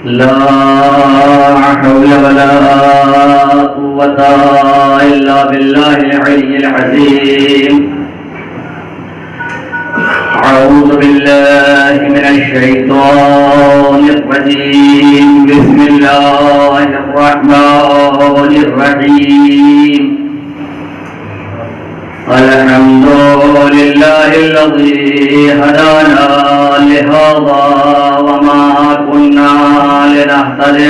لا حول ولا قوة إلا بالله العلي العظيم. أعوذ بالله من الشيطان الرجيم. بسم الله الرحمن الرحيم. الحمد لله الذي هدانا لهذا وما كنا لنهتدي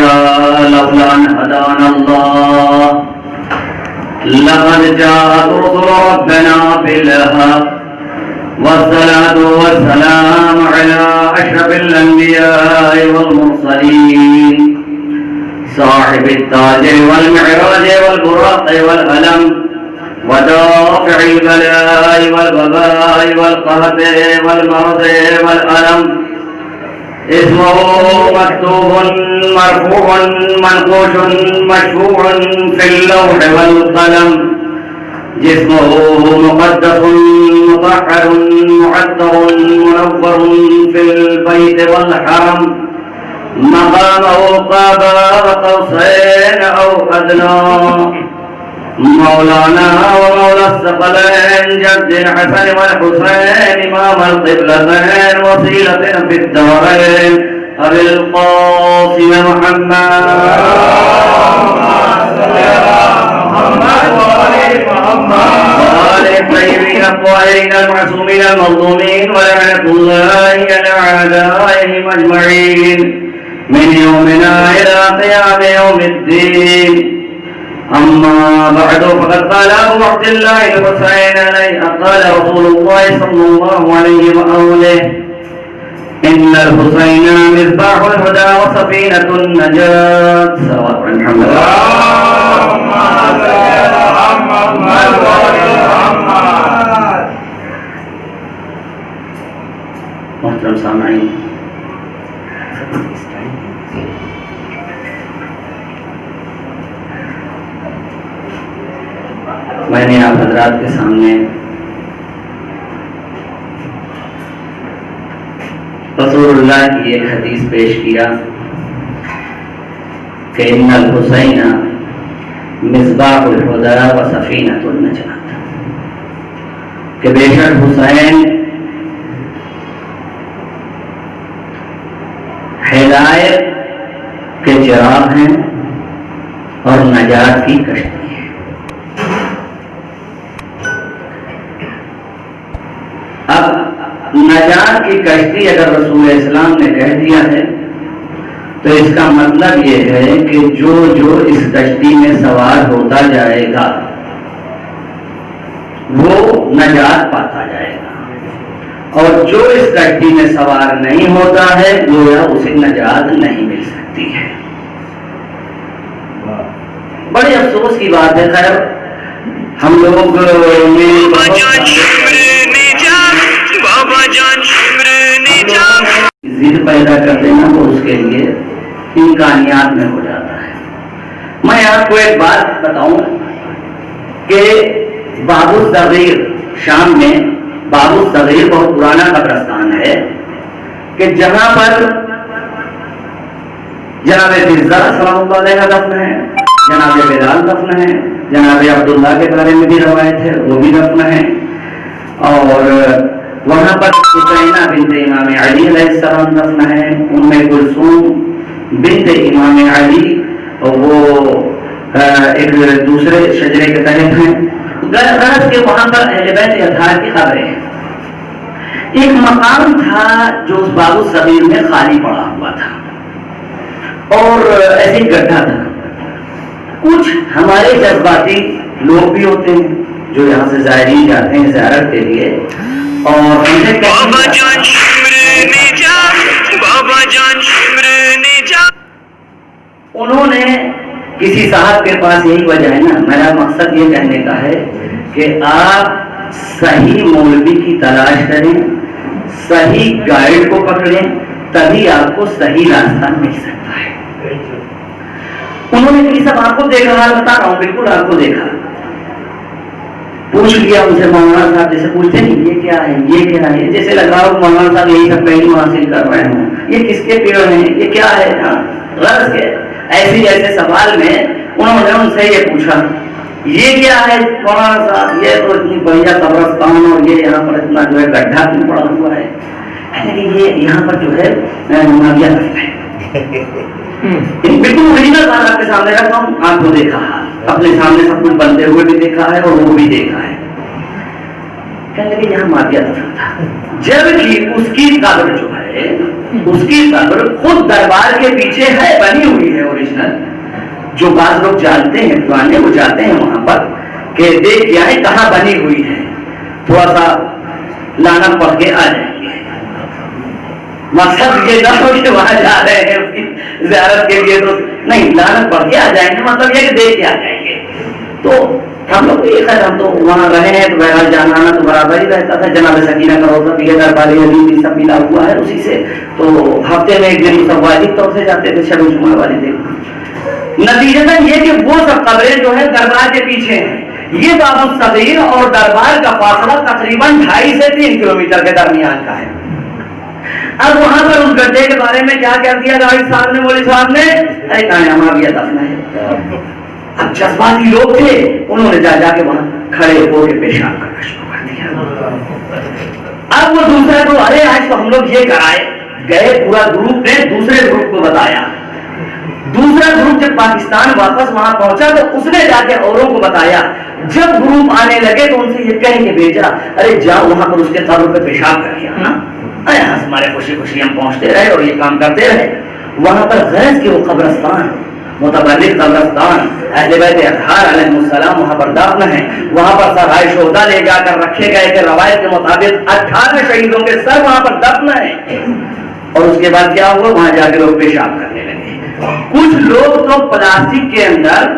لولا أن هدانا الله. لقد جاءت رسل ربنا بالحق والصلاة والسلام على أشرف الأنبياء والمرسلين صاحب التاج والمعراج والبراق والألم ودافع البلاء والوباء والقهر والمرض والألم. اسمه مكتوب مرفوع منقوش مشفوع في اللوح والقلم. جسمه مقدس مطهر معطر منور في البيت والحرم. مقامه قاب قوسين أو أدنى. مولانا ومولى الثقلين جد الحسن والحسين إمام القبلتين وسيلة في الدارين أبي القاسم محمد وآل الطيبين الطاهرين المعصومين المظلومين ولعنة الله على أعدائهم أجمعين من يومنا إلى قيام يوم الدين. أما بعد فقد قال أبو عبد الله الحسين عليه قال رسول الله صلى الله عليه وآله إن الحسين مصباح الهدى وسفينة النجاة. صلوات محمد. محترم سامعین، میں نے آپ حضرات کے سامنے رسول اللہ کی ایک حدیث پیش کیا کہ ان الحسین مصباح الہدی و سفینۃ النجاۃ، کہ بے شک حسین ہدایت کے چراغ ہیں اور نجات کی کشتی. اب نجات کی کشتی اگر رسول اسلام نے کہہ دیا ہے تو اس کا مطلب یہ ہے کہ جو اس کشتی میں سوار ہوتا جائے گا وہ نجات پاتا جائے گا، اور جو اس کشتی میں سوار نہیں ہوتا ہے گویا اسے نجات نہیں مل سکتی ہے. بڑے افسوس کی بات ہے. خیر ہم لوگ ضد پیدا کر دینا تو اس کے لیے امکانیات میں ہو جاتا ہے. میں آپ کو ایک بات بتاؤں کہ باب الصغیر شام میں باب الصغیر بہت پرانا قبرستان ہے کہ جہاں پر جناب مرزا سلام اللہ علیہ کا دفن ہے، جناب بلال دفن ہے، جناب عبداللہ کے بارے میں بھی روایت ہے وہ بھی دفن ہے، اور وہاں پر حسینہ بنت امام علی علیہ السلام دفن ہے، ام کلثوم بنت امام علی اور وہ ایک دوسرے شجرے کے تحت ہیں. غرض کے وہاں پر اہل بیت اطہار کی خبریں ہیں. ایک مقام تھا جو اس باب الصغیر میں خالی پڑا ہوا تھا اور ایسی گڈھا تھا. کچھ ہمارے جذباتی لوگ بھی ہوتے ہیں جو یہاں سے زائرین جاتے ہیں زیارت کے لیے، اور انہوں نے کسی صاحب کے پاس یہی وجہ ہے نا، میرا مقصد یہ کہنے کا ہے کہ آپ صحیح مولوی کی تلاش کریں، صحیح گائیڈ کو پکڑیں، تبھی آپ کو صحیح راستہ مل سکتا ہے. انہوں نے کسی صاحب آپ کو دیکھا، بتا رہا ہوں بالکل آپ کو دیکھا، پوچھ لیا ان سے مولانا صاحب جیسے پوچھتے نہیں یہ کیا ہے یہ کیا ہے، جیسے لگ رہا ہو مولانا صاحب یہی سب پہلو حاصل کر رہے ہیں، یہ کس کے پیڑ ہیں یہ کیا ہے. غرض کے ایسے سوال میں انہوں نے ان سے یہ پوچھا یہ کیا ہے مولانا صاحب، یہ تو اتنی بڑھیا قبرستان اور یہ یہاں پر اتنا جو ہے گڈھا کیوں پڑا ہوا ہے؟ لیکن یہ یہاں پر جو ہے معاویہ دفن ہے. بالکل اوریجنل بات آپ کے سامنے رکھا ہوں، آپ کو دیکھا اپنے سامنے سب کچھ بنتے ہوئے بھی دیکھا ہے اور وہ بھی دیکھا ہے. کہنے لگے یہاں معاویہ دفن تھا، جبکہ اس کی قبر جو ہے اس کی قبر خود دربار کے پیچھے ہے، بنی ہوئی ہے اوریجنل. جو بعض لوگ جانتے ہیں پرانے وہ جاتے ہیں وہاں پر کہ دیکھ کے آئے کہاں بنی ہوئی ہے، تھوڑا سا لعنت پڑھ کے آ جائیں گے. مقصد یہ نہ ہو کہ وہاں جا رہے ہیں اس کی زیارت کے لیے، تو نہیں، لعنت پڑھ کے آ جائیں گے، مطلب یہ کہ دیکھ کے آ جائیں گے. تو ہم لوگ یہ خیر ہم تو وہاں رہے ہیں تو بہرحال جانا آنا تو برابر ہی رہتا تھا. جناب سکینہ کا روزہ بھی دربار علی سب ملا ہوا ہے اسی سے، تو ہفتے میں ایک دن سب واجب طور سے جاتے تھے شب جمعہ والے دن. نتیجتاً یہ کہ وہ سب قبریں جو ہے دربار کے پیچھے ہیں. یہ باب الصغیر اور دربار کا فاصلہ تقریباً 2.5 سے 3 کلومیٹر کے درمیان کا ہے. اب وہاں پر اس گڈھے کے بارے میں کیا کہہ دیا راہب صاحب نے، مولوی صاحب نے، ارے کہاں معاویہ دفن ہے. اب جذباتی لوگ تھے، انہوں نے جا کے وہاں کھڑے ہو کے پیشاب کرنا شروع کر دیا. اب وہ دوسرا تو ارے آج تو ہم لوگ یہ کرائے گئے، پورا گروپ نے دوسرے گروپ کو بتایا. دوسرا گروپ جب پاکستان واپس وہاں پہنچا تو اس نے جا کے اوروں کو بتایا. جب گروپ آنے لگے تو ان سے یہ کہیں کہ بھیجا ارے جاؤ وہاں پر اس کے قبر پہ پیشاب کر دیا نا. ہمارے خوشی خوشی ہم پہنچتے رہے اور یہ کام کرتے رہے. وہاں پر غرض کے وہ قبرستان متبرک قبرستان اہل بیت اطہار علیہ السلام وہاں پر دفن ہیں. وہاں پر سرائے شہداء لے جا کر رکھے گئے کہ روایت کے مطابق 18 شہیدوں کے سر وہاں پر دفن ہیں. اور اس کے بعد کیا ہوا، وہاں جا کے لوگ پیشاب کرنے لگے. کچھ لوگ تو پلاسٹک کے اندر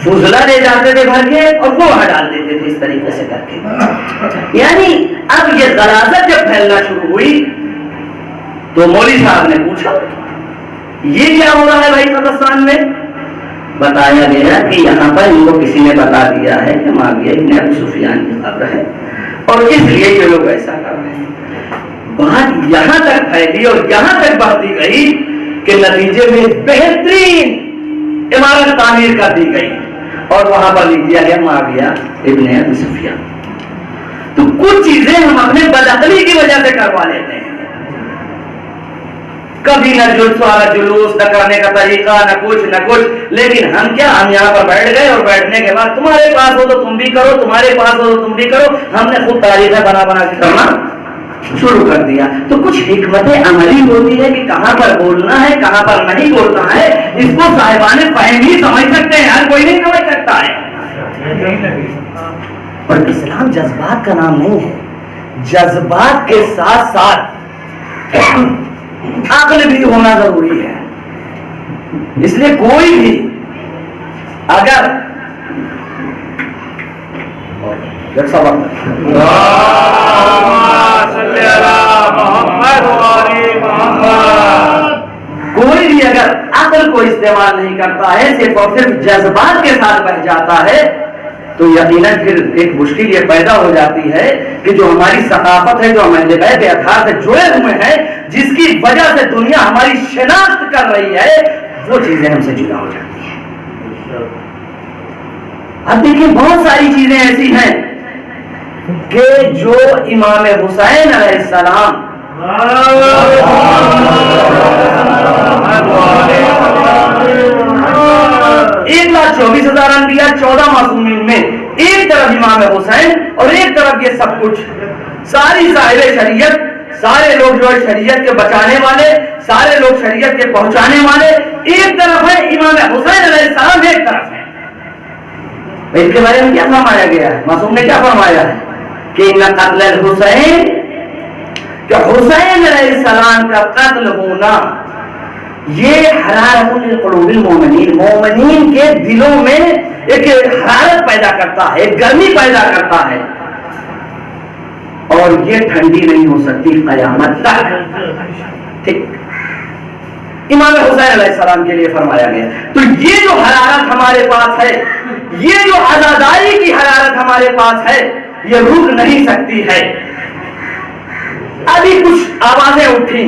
فضلہ لے جاتے تھے بھر کے اور وہ وہاں ڈال دیتے تھے اس طریقے سے کر کے. یعنی اب یہ غلاظت جب پھیلنا شروع ہوئی تو مولوی صاحب نے پوچھا یہ کیا ہو رہا ہے بھائی قبرستان میں؟ بتایا گیا کہ یہاں پر ان کو کسی نے بتا دیا ہے کہ معاویہ ابن ابی سفیان کی قبر ہے اور اس لیے یہ لوگ ایسا کر رہے ہیں. بات یہاں تک پھیلی اور یہاں تک بڑھتی گئی کہ نتیجے میں بہترین عمارت تعمیر کر دی گئی اور وہاں پر لکھ دیا گیا معاویہ ابن ابی سفیان. تو کچھ چیزیں ہم اپنے بدعقلی کی وجہ سے کروا لیتے ہیں. کبھی نہ جلوس نہ کرنے کا طریقہ نہ کچھ، لیکن ہم کیا، ہم یہاں پر بیٹھ گئے اور بیٹھنے کے بعد تمہارے پاس ہو تو تم بھی کرو، تمہارے پاس ہو تو تم بھی کرو. ہم نے خود تاریخیں بنا کے کرنا شروع کر دیا. تو کچھ حکمت عملی ہوتی ہے کہ کہاں پر بولنا ہے کہاں پر نہیں بولنا ہے. اس کو صاحبان فہم ہی سمجھ سکتے ہیں، ہر کوئی نہیں سمجھ سکتا ہے. اور اسلام جذبات کا نام نہیں ہے. جذبات کے ساتھ ساتھ عقل بھی ہونا ضروری ہے. اس لیے کوئی بھی اگر کوئی بھی اگر عقل کو استعمال نہیں کرتا ہے، صرف اور صرف جذبات کے ساتھ بہ جاتا ہے، تو یقیناً پھر ایک مشکل یہ پیدا ہو جاتی ہے کہ جو ہماری ثقافت ہے، جو ہم اہل بیت اطہار سے جڑے ہوئے ہیں، جس کی وجہ سے دنیا ہماری شناخت کر رہی ہے، وہ چیزیں ہم سے جدا ہو جاتی ہیں. اب دیکھیں بہت ساری چیزیں ایسی ہیں کہ جو امام حسین علیہ السلام 1,24,000 انبیاء 14 معصومین میں ایک طرف امام حسین اور ایک طرف یہ سب کچھ ساری صاحب شریعت، سارے لوگ جو ہے شریعت کے بچانے والے، سارے لوگ شریعت کے پہنچانے والے ایک طرف ہے، امام حسین علیہ السلام ایک طرف ہے. اس کے بارے میں کیا فرمایا گیا ہے؟ معصوم نے کیا فرمایا ہے کہ ان قتل الحسین، کہ حسین علیہ السلام کا قتل ہونا یہ حرارت القلوب المومنین، مومنین کے دلوں میں ایک حرارت پیدا کرتا ہے، ایک گرمی پیدا کرتا ہے، اور یہ ٹھنڈی نہیں ہو سکتی قیامت تک. ٹھیک، امام حسین علیہ السلام کے لیے فرمایا گیا. تو یہ جو حرارت ہمارے پاس ہے، یہ جو عزاداری کی حرارت ہمارے پاس ہے، یہ رک نہیں سکتی ہے. ابھی کچھ آوازیں اٹھی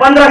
15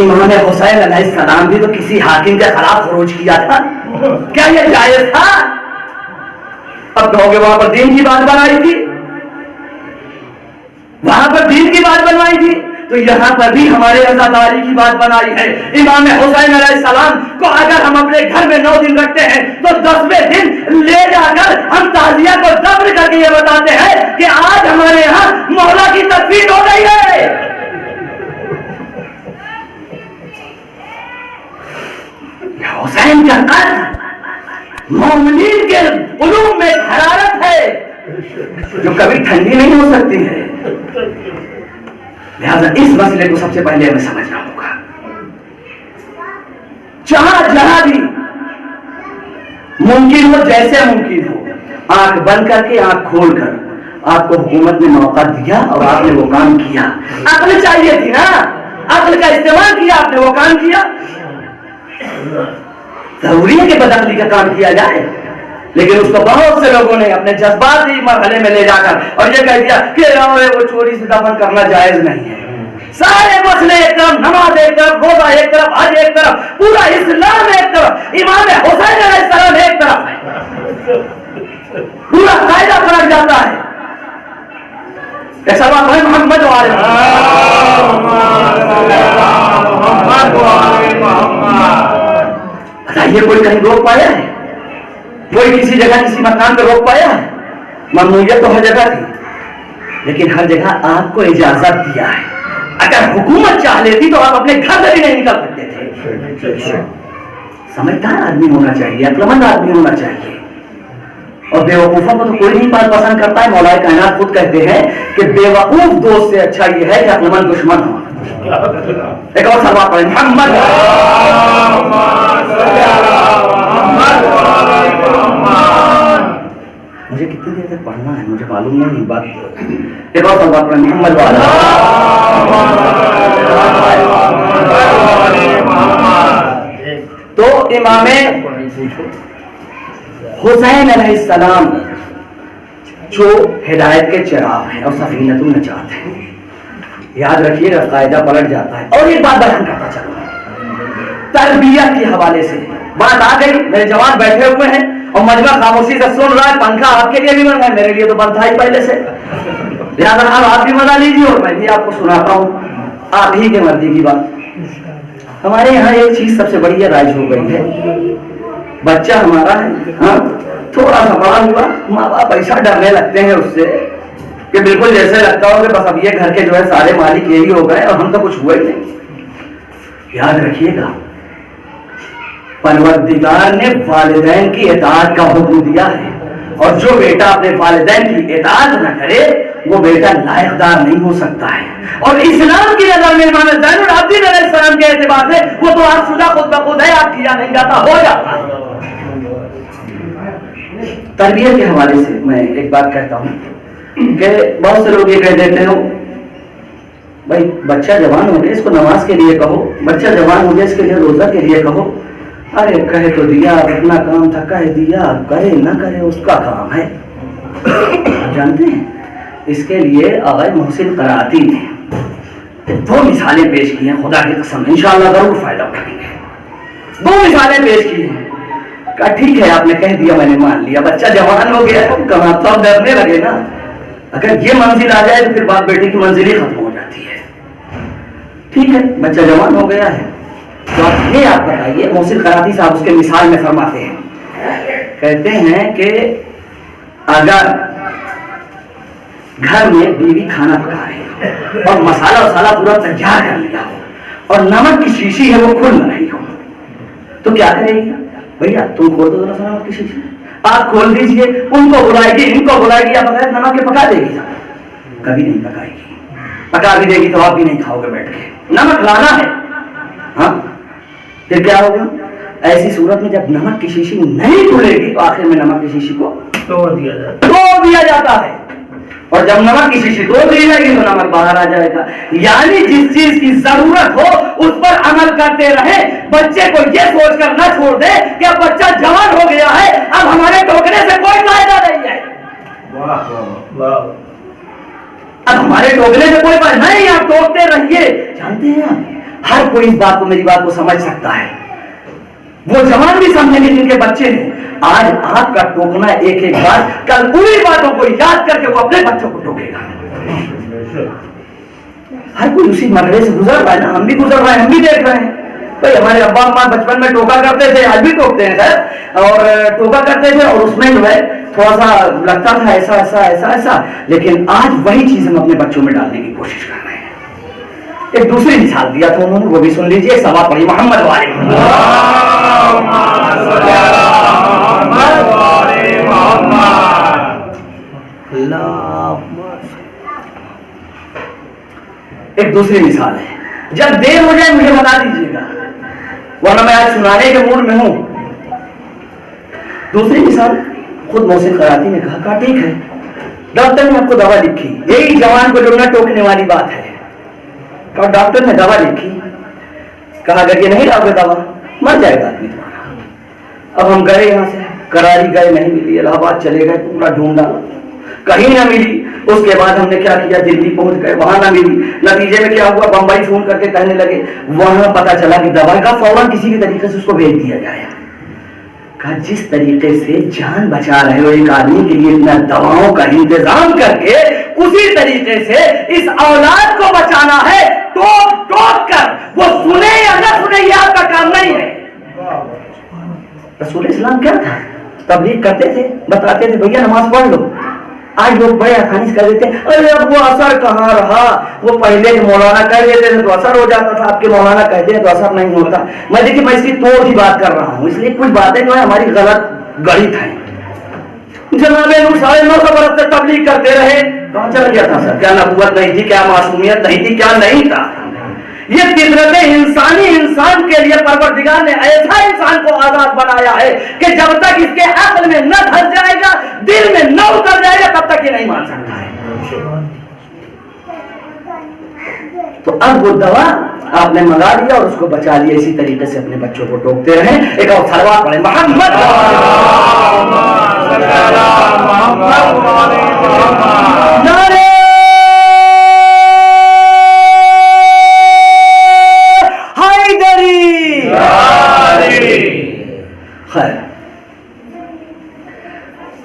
امام حسین علیہ السلام بھی تو کسی حاکم کے خلاف خروج کیا تھا، کیا یہ جائز تھا؟ اب کہو گے وہاں پر دین کی بات بنائی تھی، وہاں پر دین کی بات بنوائی تھی، تو یہاں پر بھی ہمارے عزاداری کی بات بنائی ہے۔ امام حسین علیہ السلام کو اگر ہم اپنے گھر میں 9 دن رکھتے ہیں تو 10ویں دن لے جا کر ہم تعزیہ کو دفن کر کے یہ بتاتے ہیں کہ آج ہمارے یہاں مولا کی تدفین ہو گئی ہے۔ حسین کا قتل مومنین کے قلوب میں حرارت ہے جو کبھی ٹھنڈی نہیں ہو سکتی ہے، لہذا اس مسئلے کو سب سے پہلے ہمیں سمجھنا ہوگا۔ جہاں بھی ممکن ہو، جیسے ممکن ہو، آنکھ بند کر کے آنکھ کھول کر آپ کو حکومت نے موقع دیا اور آپ نے وہ کام کیا، عقل چاہیے تھی نا، عقل کا استعمال کیا، آپ نے وہ کام کیا۔ ضروری ہے کہ بدعقلی کا کام کیا جائے، لیکن اس کو بہت سے لوگوں نے اپنے جذباتی مرحلے میں لے جا کر اور یہ کہہ دیا کہ وہ چوری سے دفن کرنا جائز نہیں ہے۔ سارے مسئلے ایک طرف، نماز ایک طرف، روزہ ایک طرف، حج ایک طرف، پورا اسلام ایک طرف، امام حسین علیہ السلام ایک طرف ہے، پورا قاعدہ پلٹ جاتا ہے۔ محمد بتائیے کوئی کہیں روک پایا ہے؟ کوئی کسی جگہ کسی مکان پہ روک پایا ہے؟ ممنوعیت تو ہر جگہ تھی، لیکن ہر جگہ آپ کو اجازت دیا ہے۔ اگر حکومت چاہ لیتی تو آپ اپنے گھر سے بھی نہیں نکل سکتے تھے۔ سمجھدار آدمی ہونا چاہیے، عقلمند آدمی ہونا چاہیے، اور بے وقوفوں کو تو کوئی نہیں پسند کرتا ہے۔ مولا کائنات خود کہتے ہیں کہ بے وقوف دوست سے اچھا یہ ہے کہ عقلمند دشمن ہو۔ ایک اور سوال پڑھیں، محمد مجھے کتنی دیر تک پڑھنا ہے مجھے معلوم نہیں بات۔ ایک اور سوال پڑھیں، محمد والا۔ تو امام حسین علیہ السلام جو ہدایت کے چراغ ہیں اور سفینۃ النجات ہیں، یاد رکھیے گا قاعدہ پلٹ جاتا ہے۔ اور ایک بات بیان کرتا چلوں، تربیت کے حوالے سے بات آ گئی، میرے جوان بیٹھے ہوئے ہیں اور مجمع خاموشی سے سن رہا ہے، پنکھا آپ کے لیے بھی بن ہے، میرے لیے تو بند تھا ہی پہلے سے، لہٰذا اب آپ بھی مزہ لیجیے اور میں بھی آپ کو سناتا ہوں آپ ہی کے مرضی کی بات۔ ہمارے یہاں ایک چیز سب سے بڑی رائج ہو گئی ہے، بچہ ہمارا ہے، ہاں تھوڑا سا بڑا ہوا، ماں باپ ایسا ڈرنے لگتے ہیں اس سے کہ بالکل جیسے لگتا ہو کہ بس اب یہ گھر کے جو ہے سارے مالک یہی ہو گئے اور ہم تو کچھ ہوا ہی نہیں۔ یاد رکھیے گا پروردگار نے والدین کی اطاعت کا حکم دیا ہے، اور جو بیٹا اپنے والدین کی اطاعت نہ کرے وہ بیٹا لائق دار نہیں ہو سکتا ہے۔ اور اسلام کی نظر میں امام زین العابدین علیہ السلام کے اعتبار سے وہ تو آپ شدہ خود بخود ہے، آپ کیا نہیں جاتا، ہو جاتا ہے۔ تربیت کے حوالے سے میں ایک بات کہتا ہوں کہ بہت سے لوگ یہ کہہ دیتے ہو بھائی بچہ جوان ہو گیا اس کو نماز کے لیے کہو، بچہ جوان ہو گیا اس کے لیے روزہ کے لیے کہو۔ ارے کہے تو دیا، اپنا کام تھا کہہ دیا، کرے نہ کرے اس کا کام ہے۔ جانتے ہیں اس کے لیے آغا محسن قرآتی نے 2 مثالیں پیش کی ہیں، خدا کی قسم انشاءاللہ ضرور فائدہ اٹھائیں گے۔ 2 مثالیں پیش کی ہیں، کہا ٹھیک ہے آپ نے کہہ دیا میں نے مان لیا، بچہ جوان ہو گیا کہاں تو ڈرنے لگے نا، اگر یہ منزل آ جائے تو پھر باپ بیٹے کی منزل ہی ختم ہو جاتی ہے۔ ٹھیک ہے بچہ جوان ہو گیا ہے تو آپ بتائیے، محسن قرآتی صاحب اس کے مثال میں فرماتے ہیں، کہتے ہیں کہ اگر گھر میں بیوی کھانا پکا رہی ہو اور مسالہ وسالہ پورا تیار کر لیا ہو اور نمک کی شیشی ہے وہ کھل نہ رہی ہو تو کیا کرے گی؟ بھیا تم کھول دو ذرا نمک کی شیشی، آپ کھول دیجئے، ان کو بلائے گی ان کو بلائے گی، آپ بغیر نمک کے پکا دے گی؟ کبھی نہیں پکائے گی، پکا بھی دے گی تو آپ بھی نہیں کھاؤ گے بیٹھ کے، نمک لانا ہے۔ ہاں پھر کیا ہوگا؟ ایسی صورت میں جب نمک کی شیشی نہیں کھلے گی تو آخر میں نمک کی شیشی کو توڑ دیا جاتا ہے، اور جب نمک کی شیشی توڑ دی جائے گی تو نمک باہر آ جائے گا۔ یعنی جس چیز کی ضرورت ہو اس پر عمل کرتے رہے، بچے کو یہ سوچ کر نہ چھوڑ دے کہ اب بچہ جوان ہو گیا ہے اب ہمارے ٹوکنے سے کوئی فائدہ نہیں ہے، اب ہمارے ٹوکنے سے کوئی فائدہ نہیں، آپ ٹوکتے رہیے۔ جانتے ہیں ہر کوئی اس بات کو, میری بات کو سمجھ سکتا ہے. وہ جوان بھی سمجھیں گے جن کے بچے ہیں. آج آپ کا ٹوکنا ایک ایک بات, کل پوری باتوں کو یاد کر کے وہ اپنے بچوں کو ٹوکے گا. ہر کوئی اسی مرحلے سے گزر رہا ہے نا, ہم بھی گزر رہے ہیں, ہم بھی دیکھ رہے ہیں. بھائی ہمارے ابا اماں بچپن میں ٹوکا کرتے تھے, آج بھی ٹوکتے ہیں سر, اور ٹوکا کرتے تھے, اور اس میں جو ہے تھوڑا سا لگتا تھا ایسا ایسا ایسا ایسا, لیکن آج وہی چیز ہم اپنے بچوں میں ڈالنے کی کوشش کر رہے ہیں. ایک دوسری مثال دیا تھا انہوں نے, وہ بھی سن لیجئے. سوا پڑھی محمد والے ایک دوسری مثال ہے. جب دیر ہو جائے مجھے بتا دیجیے گا, ورنہ میں آج سنانے کے موڈ میں ہوں. دوسری مثال, خود محسن قراتی نے کہا ٹھیک ہے, ڈاکٹر نے آپ کو دوا لکھی, یہی جوان کو جو نہ ٹوکنے والی بات ہے. کہا ڈاکٹر نے دوا لکھی, کہا اگر یہ نہیں لاؤ گے دوا مر جائے گا آدمی تمہارا. اب ہم گئے یہاں سے, کراری گئے, نہیں ملی. الہ آباد چلے گئے, پورا ڈھونڈا, کہیں نہ ملی. اس کے بعد ہم نے کیا کیا, دلی پہنچ گئے, وہاں نہ ملی. نتیجے میں کیا ہوا, بمبئی فون کر کے کہنے لگے, وہاں پتا چلا کہ دوا کا فوراً کسی بھی طریقے سے اس کو بھیج دیا جائے. کہا جس طریقے سے جان بچا رہے ہو ایک آدمی کے لیے اتنا دواؤں کا انتظام کر کے, اسی طریقے سے اس اولاد کو بچانا ہے ٹوک ٹوک کر. وہ سنے یا نہ سنے یہ آپ کا کام نہیں ہے. رسول اسلام کیا تھا, تبلیغ کرتے تھے, بتاتے تھے بھیا نماز پڑھ لو. آج لوگ بڑے آسانی سے کر دیتے ہیں, ارے اب وہ اثر کہاں رہا, وہ پہلے کے مولانا کہہ دیتے تھے تو اثر ہو جاتا تھا, آپ کے مولانا کہتے ہیں تو اثر نہیں ہوتا. میں دیکھیے میں اس کی توڑ کی بات کر رہا ہوں, اس لیے کچھ باتیں جو ہے ہماری غلط گڑت ہیں. جناب نور 950 برس سے تبلیغ کرتے رہے, کہاں چل گیا تھا سر, کیا نبوت نہیں تھی, کیا معصومیت نہیں تھی, کیا نہیں تھا. یہ فطرت انسانی, انسان کے لیے پروردگار نے ایسا انسان کو آزاد بنایا ہے کہ جب تک اس کے عقل میں نہ دھس جائے گا, دل میں نہ اتر جائے گا, تب تک یہ نہیں مان سکتا ہے. تو اب وہ دوا آپ نے منگا لیا اور اس کو بچا لیا. اسی طریقے سے اپنے بچوں کو ٹوکتے رہیں. ایک اور صلوات پڑھیں, محمد نعرے خیر.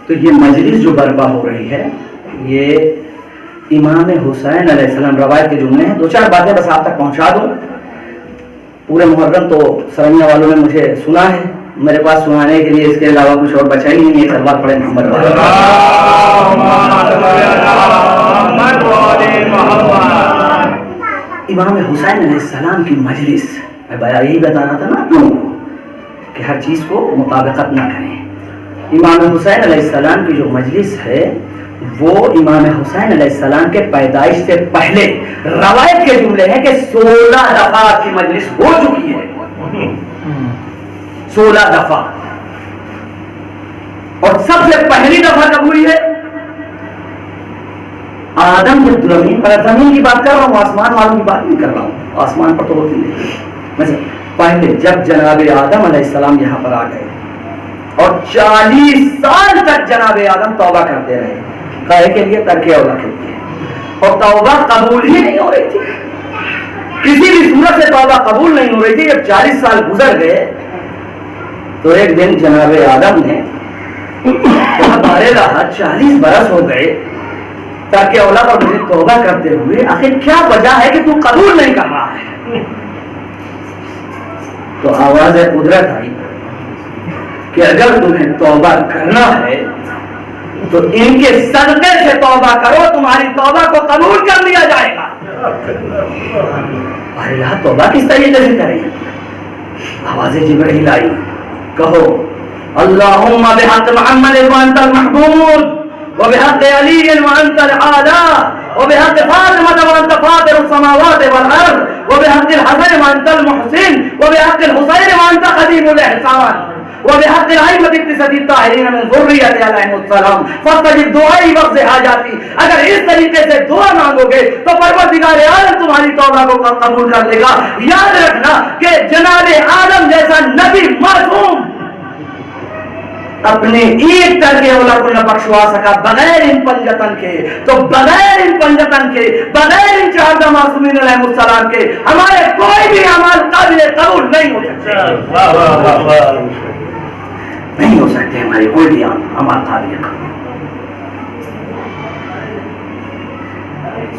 تو یہ مجلس جو برپا ہو رہی ہے, یہ امام حسین علیہ السلام, روایت کے جملے ہیں. دو چار باتیں بس آپ تک پہنچا دوں. پورے محرم تو سرنیا والوں نے مجھے سنا ہے, میرے پاس سنانے کے لیے اس کے علاوہ کچھ اور بچا ہی نہیں ہے. صلوات پڑھیں محمد والے. امام حسین علیہ السلام کی مجلس, میں یہی بتانا تھا نا آپ لوگوں کو کہ ہر چیز کو مطابقت نہ کریں. امام حسین علیہ السلام کی جو مجلس ہے وہ امام حسین علیہ السلام کے پیدائش سے پہلے, روایت کے جملے ہیں کہ 16 دفعہ کی مجلس ہو چکی ہے. 16 دفعہ. اور سب سے پہلی دفعہ کب ہوئی ہے؟ آدم جب زمین پر, زمین کی بات کر رہا ہوں, آسمان والوں کی بات نہیں کر رہا ہوں, آسمان پر تو ہوتی نہیں. پہلے جب جناب آدم علیہ السلام یہاں پر آ گئے اور 40 سال تک جناب آدم توبہ کرتے رہے, کہے کے لیے ترک اولا کے لیے, اور توبہ قبول ہی نہیں ہو رہی تھی. کسی بھی صورت سے توبہ قبول نہیں ہو رہی تھی. جب 40 سال گزر گئے تو ایک دن جناب آدم نے کہا, بارے رہا 40 برس ہو گئے ترک اولا پر مجھے توبہ کرتے ہوئے, آخر کیا وجہ ہے کہ تو قبول نہیں کر رہا ہے؟ تو آواز قدرت آئی کہ اگر تمہیں توبہ کرنا ہے تو ان کے صدقے سے توبہ کرو, تمہاری توبہ کو قبول کر لیا جائے گا. ارے یار توبہ کس طریقے سے کریں؟ آواز جبرائیل آئی, کہو اللہم بحق محمد وانت المحمود وبحق علی وانت العالی وبحق فاطمہ وانت فاطر السماوات والارض وبحق الحسن وانت المحسن وبحق الحسین وانت قدیم الاحسان وبحق الائمة التسعة الطاہرین من ذریۃ علیہم السلام فاستجب دعائی وقت حاجاتی. اگر اس طریقے سے دعا مانگو گے تو پروردگار عالم تمہاری توبہ کو قبول کر لے گا. یاد رکھنا کہ جناب آدم جیسا نبی معصوم اپنے ایک کر کے اولا کو نہ بخشوا سکا بغیر ان پنجتن کے، تو بغیر ان پنجتن کے، بغیر ان 14 معصومین علیہ السلام کے ہمارے کوئی بھی اعمال قابل قبول نہیں ہو سکتے، نہیں ہو سکتے ہمارے کوئی بھی اعمال قابل قبول۔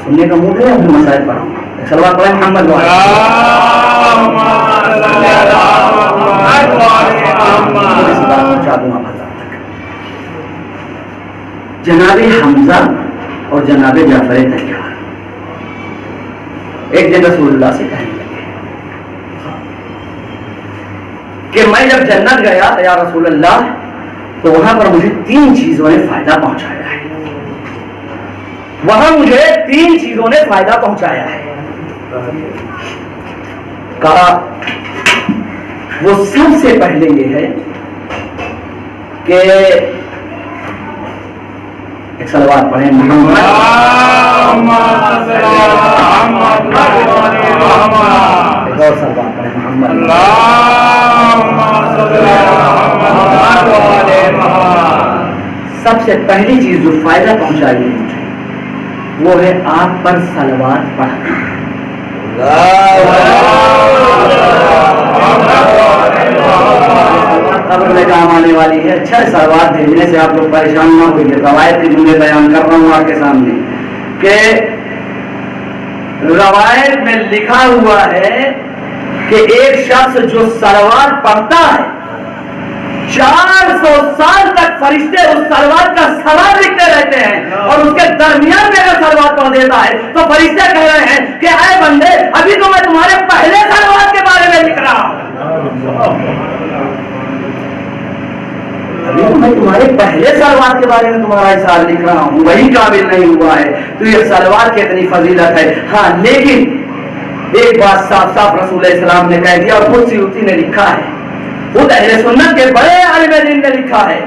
سننے کا موڈ ہے، اپنے مسائل پڑھاؤں گا۔ صلوات پڑھیں محمد جناب حمزہ اور جناب جعفر طیار ایک دن رسول اللہ سے کہنے لگے کہ میں جب جنت گیا یا رسول اللہ تو وہاں پر مجھے 3 چیزوں نے فائدہ پہنچایا ہے، وہاں مجھے 3 چیزوں نے فائدہ پہنچایا ہے۔ کہا وہ سب سے پہلے یہ ہے کہ ایک صلوات پڑھیں محمد، ایک اور صلوات پڑھیں محمد۔ سب سے پہلی چیز جو فائدہ پہنچائی ہے مجھے وہ ہے آپ پر صلوات پڑھنا۔ قبر میں کام آنے والی ہے۔ اچھا صلوات بھیجنے سے آپ لوگ پریشان نہ ہوئیے، روایت کی جملے بیان کر رہا ہوں آپ کے سامنے کہ روایت میں لکھا ہوا ہے کہ ایک شخص جو صلوات پڑھتا ہے 400 سال تک فرشتے اس صلوات کا ثواب لکھتے رہتے ہیں، اور اس کے درمیان میں اگر صلوات پڑھ دیتا ہے تو فرشتے کہہ رہے ہیں کہ اے بندے ابھی تو میں تمہارے پہلے صلوات کے بارے میں لکھ رہا ہوں، ابھی تو میں تمہارے پہلے صلوات کے بارے میں تمہارا حساب لکھ رہا ہوں، وہی قابل نہیں ہوا ہے، تو یہ صلوات کی اتنی فضیلت ہے۔ ہاں لیکن ایک بات صاف صاف رسول اسلام نے کہہ دیا، اور خود سیوطی نے لکھا ہے، خود اہل سنت کے بڑے عالم دین نے لکھا ہے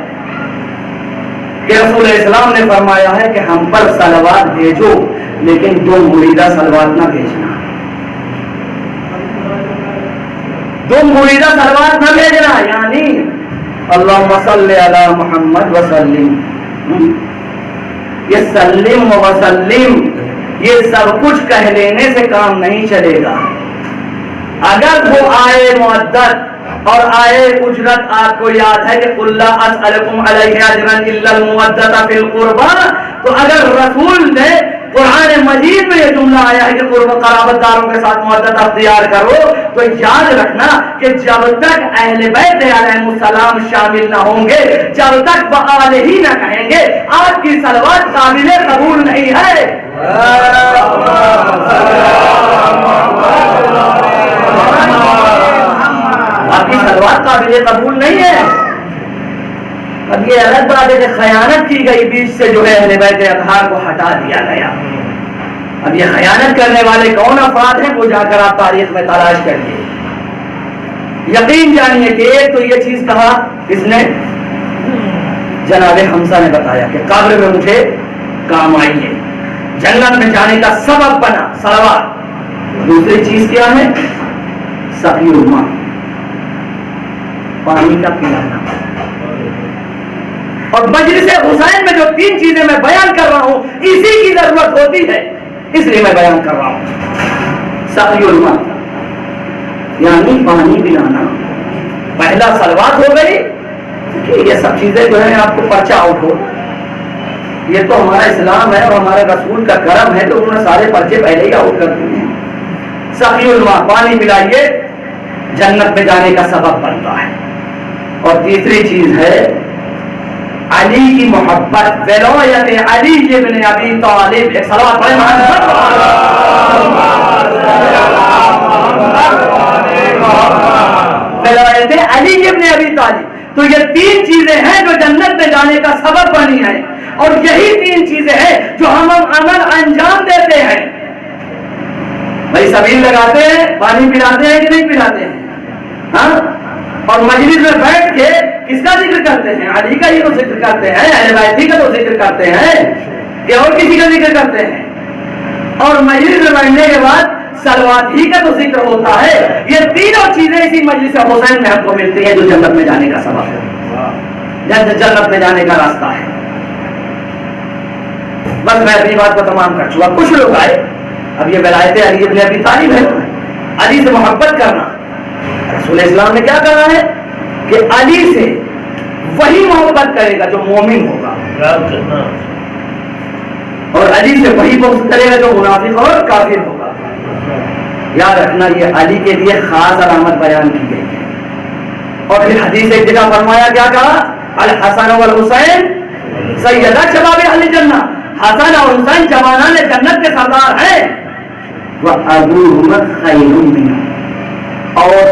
کہ رسول اسلام نے فرمایا ہے کہ ہم پر صلوات بھیجو لیکن 2 مریدہ صلوات نہ بھیجنا، 2 مریدہ صلوات نہ بھیجنا، یعنی اللہم صلی علی محمد وسلم، یہ سلم و وسلم یہ سب کچھ کہہ لینے سے کام نہیں چلے گا، اگر وہ آئے معدد اور آئے اجرت آپ کو یاد ہے کہ قل لا اسألکم علیہ اجرا الا المودۃ فی القربى، تو اگر رسول نے قرآن مجید میں یہ جملہ آیا ہے کہ قرب قرابت داروں کے ساتھ مودت اختیار کرو، تو یاد رکھنا کہ جب تک اہل بیت علیہ السلام شامل نہ ہوں گے، جب تک بآلہ ہی نہ کہیں گے، آپ کی صلوات قابل قبول نہیں ہے۔ آپ کی صلوات قابل قبول نہیں ہے۔ اب یہ الگ بات ہے کہ خیانت کی گئی، بیچ سے جو ہے اہل بیت اطہار کو ہٹا دیا گیا۔ اب یہ خیانت کرنے والے کون افراد ہیں وہ جا کر آپ تاریخ میں تلاش کریے، یقین جانیے کہ ایک تو یہ چیز کہا کس نے؟ جناب حمزہ نے بتایا کہ قبر میں مجھے کام آئی ہے، جنت میں جانے کا سبب بنا صلوات۔ دوسری چیز کیا ہے؟ سقی الماء، پانی کا پلانا۔ اور مجلس حسین میں جو 3 چیزیں میں بیان کر رہا ہوں اسی کی ضرورت ہوتی ہے، اس لیے میں بیان کر رہا ہوں۔ سقی الماء یعنی پانی پلانا، پہلا صلوات ہو گئی، یہ سب چیزیں جو ہے آپ کو پرچہ آؤٹ ہو، یہ تو ہمارا اسلام ہے اور ہمارے رسول کا کرم ہے تو انہوں نے سارے پرچے پہلے ہی آؤٹ کر دیے ہیں۔ سقی الماء، پانی پلائیے، جنت میں جانے کا سبب بنتا ہے۔ اور تیسری چیز ہے علی کی محبت، ولایت علی ابن ابی طالب۔ ایک صلوات پڑھیں محمد۔ ولایت علی ابن ابی طالب، تو یہ 3 چیزیں ہیں جو جنت میں جانے کا سبب بنی ہیں، اور یہی 3 چیزیں ہیں جو ہم عمل انجام دیتے ہیں۔ بھائی سبیل لگاتے ہیں، پانی پلاتے ہیں کہ نہیں پلاتے ہیں؟ ہاں، اور مجلس میں بیٹھ کے کس کا ذکر کرتے ہیں؟ علی کا ہی تو ذکر کرتے ہیں، اہل بیت کا تو ذکر کرتے ہیں کہ اور کسی کا ذکر کرتے ہیں؟ اور مجلس میں بیٹھنے کے بعد صلوات ہی کا تو ذکر ہوتا ہے۔ یہ تینوں چیزیں اسی مجلس حسین میں ہم کو ملتی ہیں جو جنت میں جانے کا سبب ہے۔ جنت میں جانے کا راستہ ہے. بس میں اپنی بات کو تمام کر چکا. کچھ لوگ آئے, اب یہ ولایت علی ابن ابی طالب ہے, علی سے محبت کرنا. رسول اسلام نے کیا کرنا ہے کہ علی سے وہی محبت کرے گا جو مومن ہوگا, اور علی سے وہی بغض کرے گا جو منافق اور کافر ہوگا. یاد رکھنا یہ علی کے لیے خاص علامت بیان کی گئی ہے. اور پھر حدیث ایک جگہ فرمایا, کیا کہا, الحسن والحسین سیدا شباب اہل جنہ, حسن اور حسین جوانان جنت کے سردار ہیں. وَأَبُوهُمَا خَيْرٌ مِّنْهُ, اور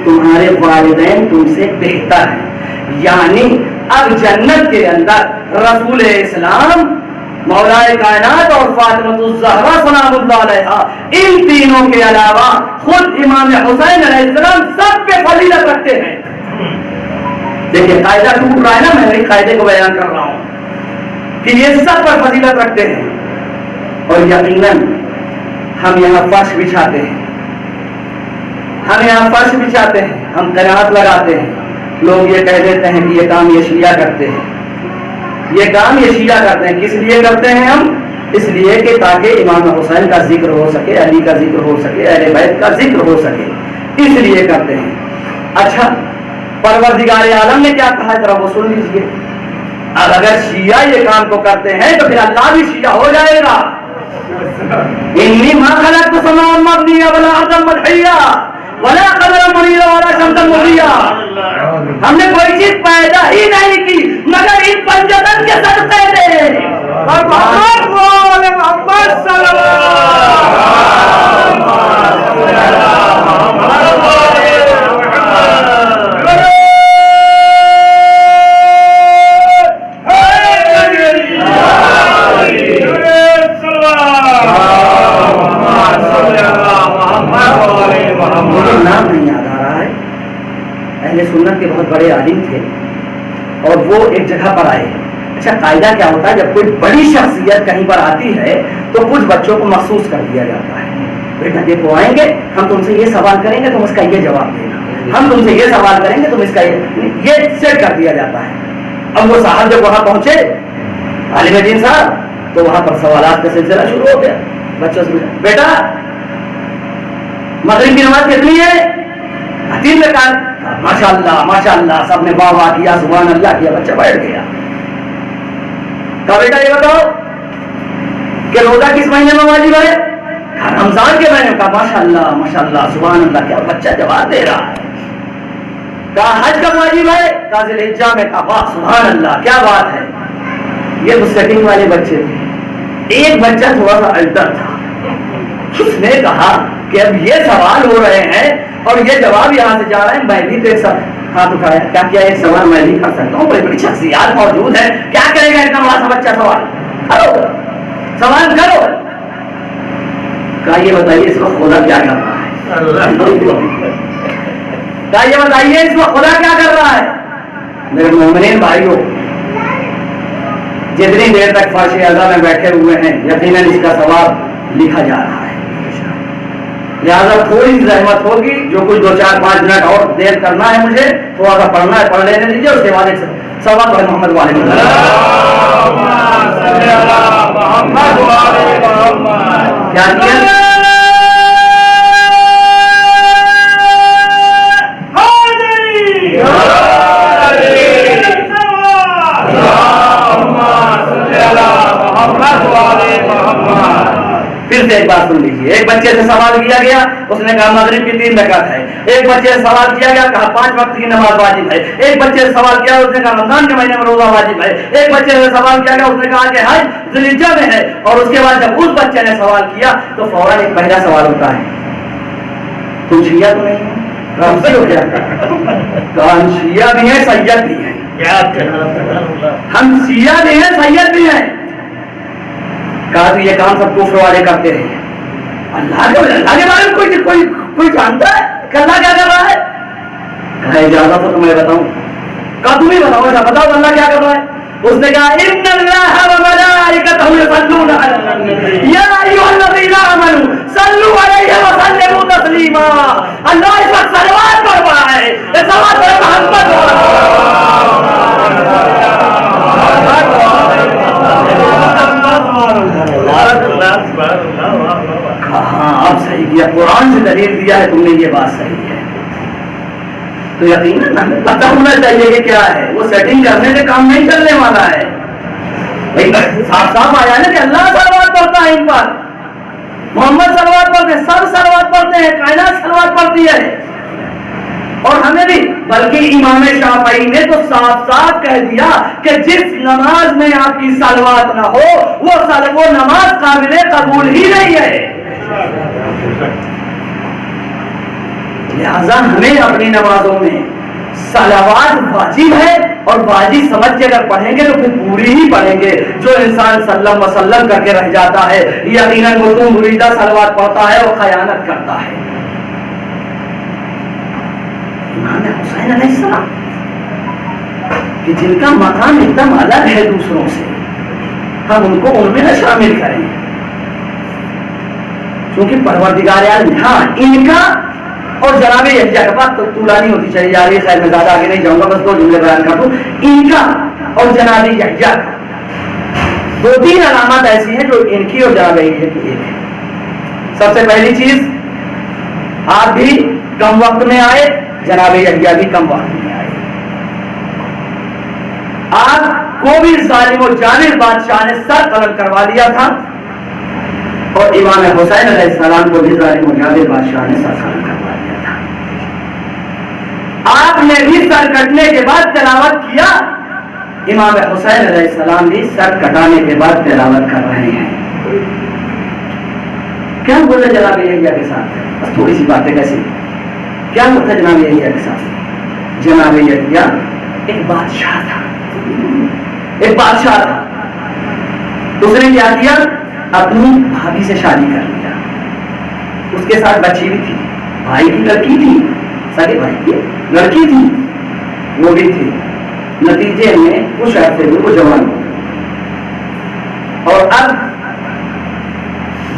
تمہارے والدین تم سے بہتر ہیں. یعنی اب جنت کے اندر رسول اسلام, مولا کائنات اور فاطمہ الزہرا سلام اللہ علیہا, ان تینوں کے علاوہ خود امام حسین علیہ السلام سب پہ فضیلت رکھتے ہیں. دیکھیں قاعدہ ٹوٹ رہا ہے نا, میں قاعدے کو بیان کر رہا ہوں کہ یہ سب پر فضیلت رکھتے ہیں. اور یقیناً ہم یہاں فرش بچھاتے ہیں, ہم قناعت لگاتے ہیں. لوگ یہ کہہ دیتے ہیں کہ یہ کام یہ شیعہ کرتے ہیں, کس لیے کرتے ہیں ہم؟ اس لیے کہ تاکہ امام حسین کا ذکر ہو سکے, علی کا ذکر ہو سکے, اہل بیت کا ذکر ہو سکے, اس لیے کرتے ہیں. اچھا, پروردگار عالم نے کیا کہا, ذرا وہ سن لیجیے. اب اگر شیعہ یہ کام کو کرتے ہیں تو پھر اللہ بھی شیعہ ہو جائے گا. انی ما خلقت السماء والارض ولا ارضا مدحیا ولا قمرا منیرا ولا شمسا مضیا. ہم نے کوئی چیز پیدا ہی نہیں کی مگر ان پنجتن کے صدقے دے. اور محمد صلی نام نہیں یاد آ رہا ہے. اہل سنت کے بہت بڑے عالم تھے اور وہ ایک جگہ پر آئے. اچھا, قاعدہ کیا ہوتا ہے, جب کوئی بڑی شخصیت کہیں پر آتی ہے تو کچھ بچوں کو مخصوص کر دیا جاتا ہے. بیٹا دیکھو آئیں گے, ہم تم سے یہ سوال کریں گے, تم اس کا یہ جواب دینا, ہم تم سے یہ سوال کریں گے, تم اس کا یہ سیٹ کر دیا جاتا ہے. اب وہ صاحب جب وہاں پہنچے, عالم دین صاحب, تو وہاں پر سوالات کا سلسلہ شروع ہو گیا. بچوں سے بیٹا مغرب کی نماز کتنی ہے؟ 3 رکعت. ماشاء اللہ سب نے واہ واہ کیا, سبحان اللہ کیا. بچہ بیٹھ گیا. کہا بیٹا یہ بتاؤ کہ روزہ کس مہینے میں واجب ہے؟ رمضان کے مہینے. کہا ماشاء اللہ سبحان اللہ کیا. بچہ جواب دے رہا ہے. کہا حج کب واجب ہے؟ کہا ذی الحجہ میں. کہا واہ سبحان اللہ کیا بات ہے. یہ تو سیٹنگ والے بچے تھے. ایک بچہ تھوڑا سا الٹر تھا. اس نے کہا کہ اب یہ سوال ہو رہے ہیں اور یہ جواب یہاں سے جا رہے ہیں, میں بھی تو ایک ہاتھ اٹھایا. کیا ایک سوال میں بھی کر سکتا ہوں؟ بڑی بڑی شخصیات موجود ہیں, کیا کرے گا اتنا بڑا سا بچہ. سوال کرو. کہا یہ بتائیے اس وقت خدا کیا کر رہا ہے؟ کہا یہ بتائیے اس وقت خدا کیا کر رہا ہے؟ میرے مومنین بھائیوں, جتنی دیر تک فرش اعلیٰ میں بیٹھے ہوئے ہیں یقیناً اس کا ثواب لکھا جا رہا ہے. لہٰذا تھوڑی رحمت ہوگی, جو کچھ 2-4-5 منٹ اور دیر کرنا ہے, مجھے تھوڑا سا پڑھنا ہے, پڑھ لینے دیجیے. اس کے بعد ایک سوال پڑھے محمد والے کیا کیا. پھر سے ایک بات سن لیجیے. ایک بچے سے سوال کیا گیا, اس نے کہا مغرب کی 3 رکعت ہے. ایک بچے سے سوال کیا گیا, کہا 5 وقت کی نماز واجب ہے. ایک بچے سے سوال کیا, اس نے کہا رمضان کے مہینے میں روزہ واجب ہے. ایک بچے سے سوال کیا گیا, اس نے کہا کہ حج ذی الحجہ میں ہے. اور اس کے بعد جب اس بچے نے سوال کیا تو فوراً ایک پہلا سوال ہوتا ہے, تم شیعہ تو نہیں ہو کیا؟ ہم شیعہ بھی ہیں سید بھی ہیں. ہم شیعہ بھی ہیں سید بھی ہیں. کہا تو یہ کام سب کفر والے کرتے ہیں. اللہ کے بارے میں کوئی جانتا ہے کہ اللہ کیا کر رہا ہے؟ کہا اجازت تو تمہیں بتاؤں. کہا تم ہی بتاؤ, ایسا بتاؤ اللہ کیا کر رہا ہے. اس نے کہا ان اللہ وملائکتہ یصلون علی النبی یا ایھا الذین آمنوا صلوا علیہ وسلموا تسلیما. اللہ اس وقت صلوات پڑھ رہا ہے, صلوات پڑھ محمد. دیا, قرآن سے دلیل دیا ہے تم نے یہ بات صحیح ہے, تو یقیناً ہمیں پتہ ہونا چاہیے کہ کیا ہے. وہ سیٹنگ کرنے سے کام نہیں چلنے والا ہے. صاف صاف آیا نا کہ اللہ صلوات پڑھتا ہے ان پر, محمد صلوات پڑھتے ہیں, سب صلوات پڑھتے ہیں, کائنات صلوات پڑھتی ہے. اور ہمیں بھی, بلکہ امام شافعی نے تو صاف صاف کہہ دیا کہ جس نماز میں آپ کی صلوات نہ ہو وہ نماز قابل قبول ہی نہیں ہے. لہذا ہمیں اپنی نمازوں میں صلوات واجب ہے, اور واجب سمجھ کے اگر پڑھیں گے تو پھر پوری ہی پڑھیں گے. جو انسان سلم وسلم کر کے رہ جاتا ہے یقیناً وہ تم مریدہ صلوات پڑھتا ہے اور خیانت کرتا ہے. امام حسین علیہ السلام کہ جن کا مقام ایک دم الگ ہے دوسروں سے, ہم ان کو ان میں نہ شامل کریں کیونکہ پروردگار عالم, ہاں ان کا اور جناب یحییٰ کا بات تو طولانی ہوتی چلی جا رہی ہے, خیر میں زیادہ آگے نہیں جاؤں گا, بس 2 جملے بیان کر دوں. ان کا اور جناب یحییٰ کا 2-3 علامات ایسی ہیں جو ان کی اور جناب یحییٰ کی ایک ہے. سب سے پہلی چیز, آپ بھی کم وقت میں آئے, جناب یحییٰ بھی کم وقت میں آئے. آپ کو بھی ظالم و جابر بادشاہ نے سر قلم کروا لیا تھا, اور امام حسین علیہ السلام کو بھی ظالم و جابر بادشاہ نے سر قلم کروا لیا تھا. آپ نے بھی سر کٹنے کے بعد تلاوت کیا, امام حسین علیہ السلام بھی سر کٹانے کے بعد تلاوت کر رہے ہیں. کیا بولے جناب یحییٰ کے ساتھ, بس تھوڑی سی باتیں کیسی, کیا ہوتا ہے جناب یحییٰ کے ساتھ؟ جناب یحییٰ ایک بادشاہ تھا, ایک بادشاہ تھا. اس نے کیا کیا, اپنی بھابھی سے شادی کر لیا. اس کے ساتھ بچی بھی تھی, بھائی کی لڑکی تھی, سارے بھائی کی لڑکی تھی, وہ بھی تھی. نتیجے میں کچھ عرصے میں وہ جوان ہو گئی, اور اب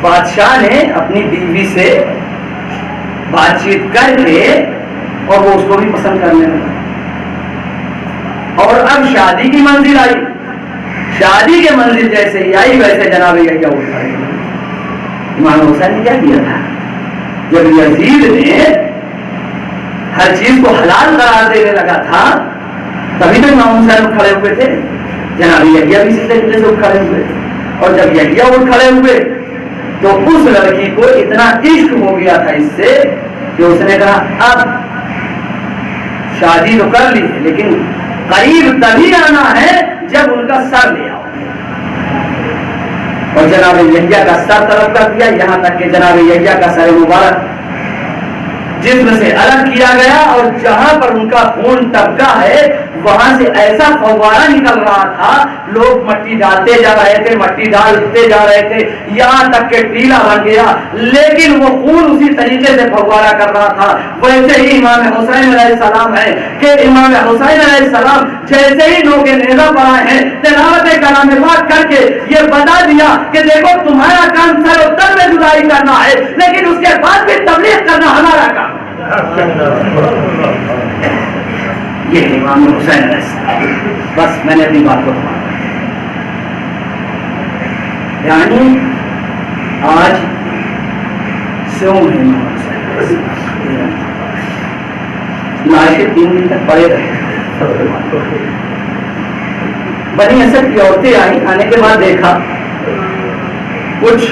بادشاہ نے اپنی بیوی سے بات چیت کر کے اور وہ اس کو بھی پسند کرنے لگا, اور اب شادی کی منزل آئی. شادی کے منزل جیسے ہی آئی ویسے جناب یحییٰ اٹھ کھڑے. امام حسین نے کیا کیا تھا, جب یزید نے ہر چیز کو حلال قرار دینے لگا تھا تبھی تو امام حسین اٹھ کھڑے ہوئے تھے, جناب یحییٰ بھی اسی طریقے سے اٹھ کھڑے ہوئے. اور جب یحییٰ اٹھ کھڑے ہوئے تو اس لڑکی کو اتنا عشق ہو گیا تھا اس سے کہ اس نے کہا اب شادی تو کر لی ہے لیکن قریب تبھی آنا ہے جب ان کا سر لے آؤ. اور جناب یحییٰ کا سر طلب کر دیا, یہاں تک کہ جناب یحییٰ کا سر مبارک جسم سے الگ کیا گیا, اور جہاں پر ان کا خون ٹپکا ہے وہاں سے ایسا فوارہ نکل رہا تھا, لوگ مٹی ڈالتے جا رہے تھے, مٹی ڈالتے جا رہے تھے, یہاں تک کہ ٹیلا بن گیا, لیکن وہ خون اسی طریقے سے فوارہ کر رہا تھا. ویسے ہی امام حسین علیہ السلام ہے کہ امام حسین علیہ السلام جیسے ہی لوگ نیزہ پر آئے ہیں تلاوت کلام پاک کر کے یہ بتا دیا کہ دیکھو تمہارا کام سر و تن میں جدائی کرنا ہے, لیکن اس کے بعد بھی تبلیغ کرنا ہمارا کام. یہ امام حسین علیہ السلام. بس میں نے اپنی بات کو تمام یعنی آج سو مہینہ لاشیں 3 دن تک پڑے رہے. بنی اسد کی عورتیں آئی, آنے کے بعد دیکھا کچھ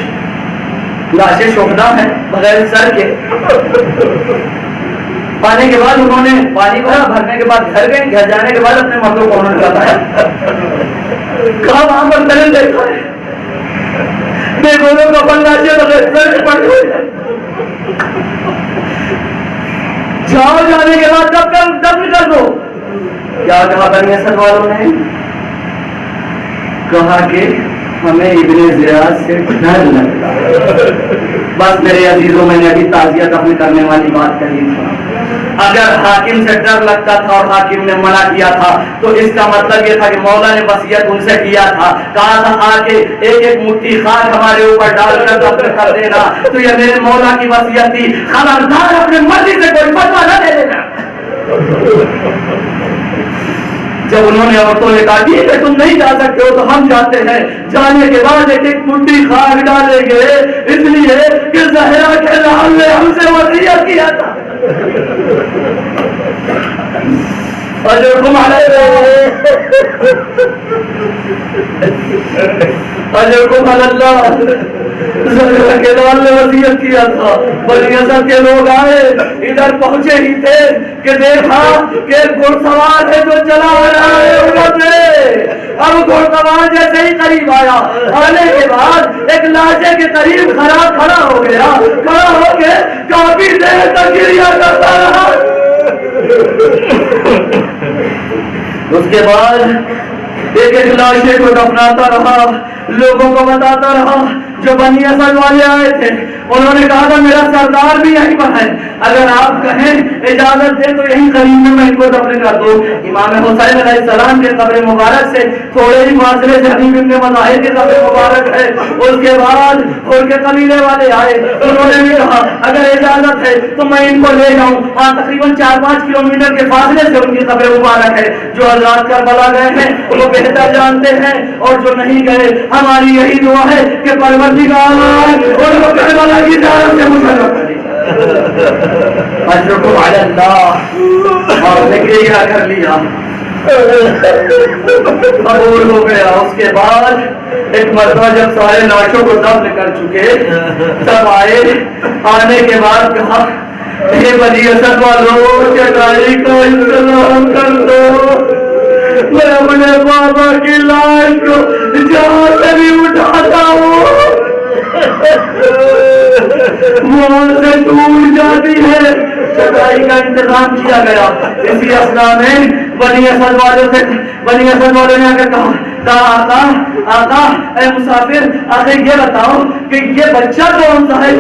لاشیں شہدا ہیں بغیر سر کے. پانے کے بعد انہوں نے پانی بھرا, بھرنے کے بعد گھر گئے, گھر جانے کے بعد اپنے مردوں کو انہوں نے بتایا, کہا وہاں پر دلیل دیکھا ہے, دیکھو لوگ اپن لاشیں بغیر سر کے پڑے ہوئے. جاؤ, جانے کے بعد دفن کر دو. کیا کہا بنی اسد والوں نے, کہا کہ ہمیں ابن زیاد سے ڈر لگتا ہے. بس میرے عزیزوں, میں نے ابھی تعزیہ دفن کرنے والی بات کہی تھی. اگر حاکم سے ڈر لگتا تھا اور حاکم نے منع کیا تھا تو اس کا مطلب یہ تھا کہ مولا نے وصیت ان سے کیا تھا, کہا تھا آ کے ایک ایک مٹھی خاک ہمارے اوپر ڈال کر دفن کر دینا. تو یہ میرے مولا کی وصیت تھی, خبردار اپنے مرضی سے کوئی فتویٰ نہ دے دینا. جب انہوں نے عورتوں نے کہا ٹھیک ہے تم نہیں جا سکتے ہو تو ہم جاتے ہیں، جانے کے بعد ایک ایک مٹھی خاک ڈالیں گے، اس لیے کہ زہرا کے نام نے ہم سے وصیت کیا تھا۔ اجرکم علی اللہ، زہرا کے نام نے وصیت کیا تھا۔ بنی اسد کے لوگ آئے، ادھر پہنچے ہی تھے کہ دیکھا کہ ایک گھڑ سوار ہے جو چلا آ رہا ہے اوپر سے۔ اب گھڑ سوار جیسے ہی قریب آیا، آنے کے بعد ایک لاٹے کے قریب کھڑا ہو گیا، کھڑا ہو کے کافی دیر تک گریہ کرتا رہا۔ اس کے بعد ایک ایک لاشے کو دفناتا رہا، لوگوں کو بتاتا رہا۔ جو بنی اسد والے آئے تھے انہوں نے کہا تھا میرا سردار بھی یہیں پر ہے، اگر آپ کہیں اجازت دیں تو یہیں قریب میں ان کو دفن کر دو۔ امام حسین علیہ السلام کے قبر مبارک سے تھوڑے ہی فاصلے سے حبیب ابن مظاہر کی قبر مبارک ہے۔ اس کے بعد ان کے قبیلے والے آئے، انہوں نے بھی کہا اگر اجازت ہے تو میں ان کو لے جاؤں۔ ہاں تقریباً 4-5 کلومیٹر کے فاصلے سے ان کی قبر مبارک ہے۔ جو حضرات کربلا گئے ہیں وہ بہتر جانتے ہیں، اور جو نہیں گئے ہماری یہی دعا ہے کہ پروردگار ان کو کربلا کی زیارت سے مشرف کرے۔ اجرکم علی اللہ، اور نے گریہ کر لیا، قبول ہو گیا۔ اس کے بعد ایک مرتبہ جب سارے لاشوں کو دفن کر چکے تب آئے، آنے کے بعد کہا اے بنی اسد والوں چٹائی کا انتظام کر دو، میں اپنے بابا کی لاش کو جہاں سے بھی اٹھاتا ہوں وہاں سے ٹوٹ جاتی ہے۔ چٹائی کا انتظام کیا گیا۔ اسی اثنا میں بنی اسد والوں نے آ کر کہا آقا اے مسافر، آخر یہ بتاؤ کہ یہ بچہ کون سا ہے؟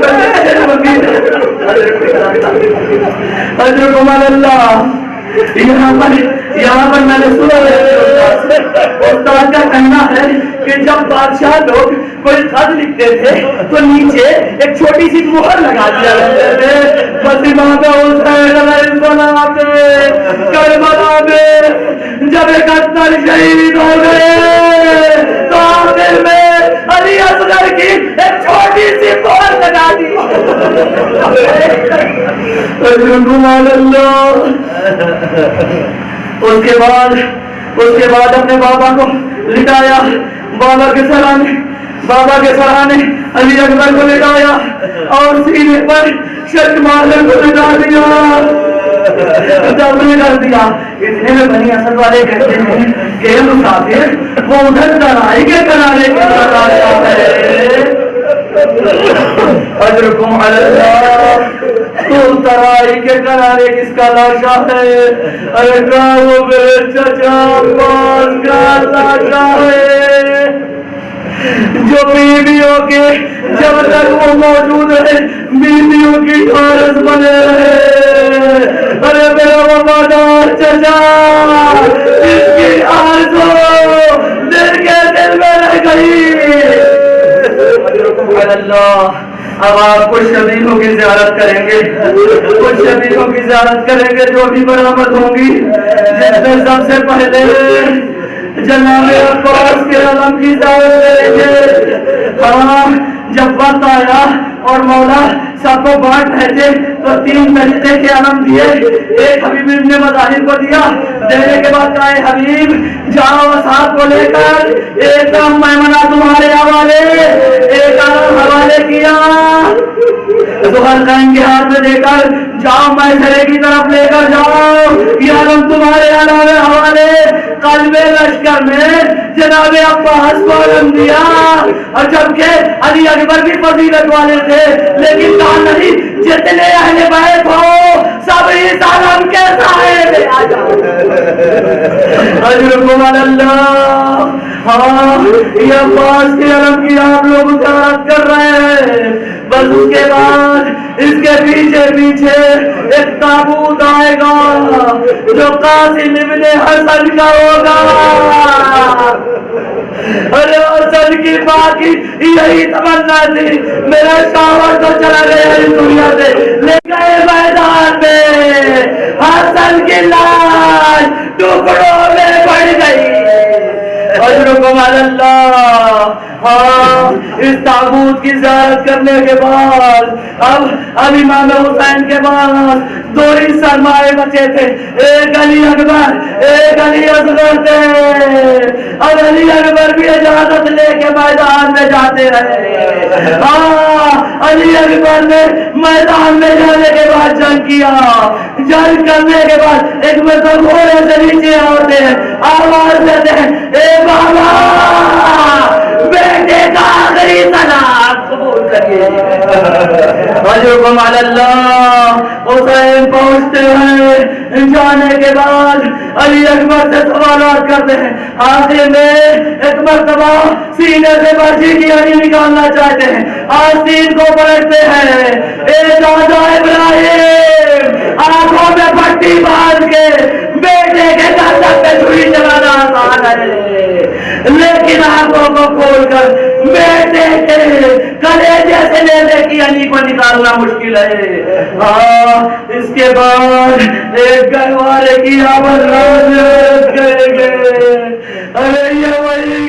اجرکم علی اللہ۔ یہاں پر میں نے سنا استاد کا کہنا ہے کہ جب بادشاہ لوگ کوئی خط لکھتے تھے تو نیچے ایک چھوٹی سی مہر لگا دیا کرتے تھے، بس امام حسین علیہ السلام کربلا میں جب 71 شہید ہو گئے تو آخر میں علی اصغر کی ایک چھوٹی سی مہر لگا دی۔ اس کے بعد اپنے بابا کو لٹایا، بابا کے سرانے علی اکبر کو لٹایا اور سینے پر شرک مارنے کو لٹا دیا، دفن کر دیا۔ اتنے میں بنی اسد والے کہتے ہیں کہ مسافر وہ ادھر ترائی کے کنارے کے ساتھ ہے۔ اجرکم علی اللہ، تو ترائی کے کنارے کس کا لاشا ہے؟ ارے وہ میرے چچا عباس کا لاشا ہے، جو بیویوں کے جب تک وہ موجود ہے بیویوں کی فارس بنے رہے۔ ارے میرا وفادار چچا جس کی آرزو دل کے دل میں رہ گئی۔ اللہ، اب آپ کچھ شبیہوں کی زیارت کریں گے جو بھی برآمد ہوں گی، جس میں سب سے پہلے جناب عباس کے علم کی زیارت کریں گے۔ ہاں جب وقت آیا اور مولا سب کو بانٹ رہے تھے تو 3 طریقے کے علم دیے۔ ایک حبیب ابن مظاہر کو دیا، دینے کے بعد کہا حبیب جاؤ اصحاب کو لے کر، ایک کام میمنہ تمہارے حوالے، ایک علم حوالے کیا زہر قائم کے ہاتھ میں دے کر جاؤ میسرے کی طرف لے کر جاؤ، یہ علم تمہارے علاوہ حوالے۔ قلب لشکر میں جناب عباس کو علم دیا، اور جبکہ علی اکبر بھی فضیلت والے تھے لیکن کہا نہیں جتنے اہل بیت ہو سب اس علم کے سائے میں آ جاؤ۔ اجرکم علی اللہ۔ ہاں یہ عباس کے علم کی آپ لوگ زیارت کر رہے ہیں، بس اس کے بعد اس کے پیچھے ایک تابوت آئے گا جو قاسم ابن حسن کا ہوگا۔ ارے حسن کی باقی یہی تمنا تھی، میرا شوہر تو چلا گیا اس دنیا سے، لے گئے میدان میں حسن کی لاش ٹکڑوں میں پڑی گئی اجرکم علی اللہ. ہاں اس تابوت کی زیارت کرنے کے بعد اب امام حسین کے بعد دو ہی سرمائے بچے تھے, ایک علی اکبر ایک علی اصغر تھے. اب علی اکبر بھی اجازت لے کے میدان میں جاتے رہے. ہاں علی اکبر نے میدان میں جانے کے بعد جنگ کیا. جنگ کرنے کے بعد ایک مرتبہ گھوڑے سے نیچے آتے ہیں, آواز دیتے ہیں اے بابا بیٹے کا آخری طلاق قبول کریے. اجرکم علی اللہ. حسین پہنچتے ہیں, جانے کے بعد علی اکبر سے سوالات کرتے ہیں. آخر میں ایک مرتبہ سینے سے برچی کی ہڈی نکالنا چاہتے ہیں. آستین کو پلٹتے ہیں. اے دادا ابراہیم, آنکھوں میں پٹی باندھ کے بیٹے کے گردن پہ چھری چلانا آسان ہے, لیکن آنکھوں کو کھول کر بیٹے کے کلیجے سے لینے کی ہڈی کو نکالنا مشکل ہے. ہاں اس کے بعد ایک گھروارے کی آواز کریں گے, ارے یہ وہی